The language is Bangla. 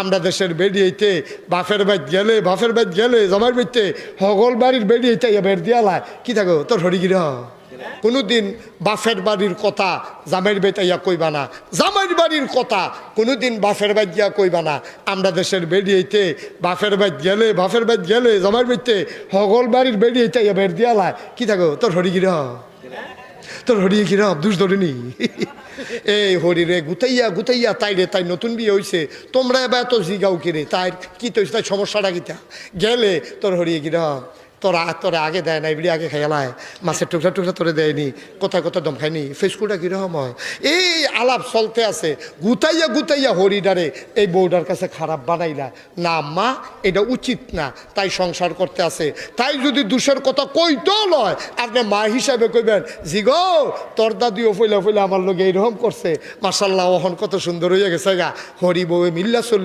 আমরা দেশের বেরিয়েতে বাফের বাইত গেলে জামাই বাইতে হগল বাড়ির বেরিয়েতে বের দিয়ালায় কি থাকো তোর হরিগির কোনোদিন বাফের বাড়ির কথা জামাইর বেতাইয়া কইবা না, জামাইর বাড়ির কথা কোনোদিন বাফের বাইত গিয়া কইবা না। আমরা দেশের বেরিয়েতে বাফের বাইত গেলে জামাইর বেতে হগল বাড়ির বেরিয়েতে বের দিয়ালায় কি থাকো তোর হরিগির তোর হরিয়ে কিরা দুষ ধরেনি। এই হরিরে গুতাইয়া তাই নতুন বিয়ে হয়েছে, তোমরা এবার এত জিগাও কিরে তাই কি তো তাই সমস্যাটা কিতা গেলে তোর হরিয়ে কিরা তোরা আগে দেয় না, এগুলি আগে খেয়ালায় মাছের টুকরা তোরে দেয়নি, কোথায় দম খায়নি, ফেসকুটা কিরকম হয়। এই আলাপ চলতে আছে, গুতাইয়া হরিডারে এই বউডার কাছে খারাপ বানাইলা না মা, এটা উচিত না, তাই সংসার করতে আছে। তাই যদি দুষের কথা কইতেও লয় আপনি মা হিসাবে কইবেন জি গো তোর দাদিও ফইলা আমার লোক এইরকম করছে, মাশাল্লাহ ওহন কত সুন্দর হয়ে গেছে গা, হরি বউয়ে মিল্লা চলবে।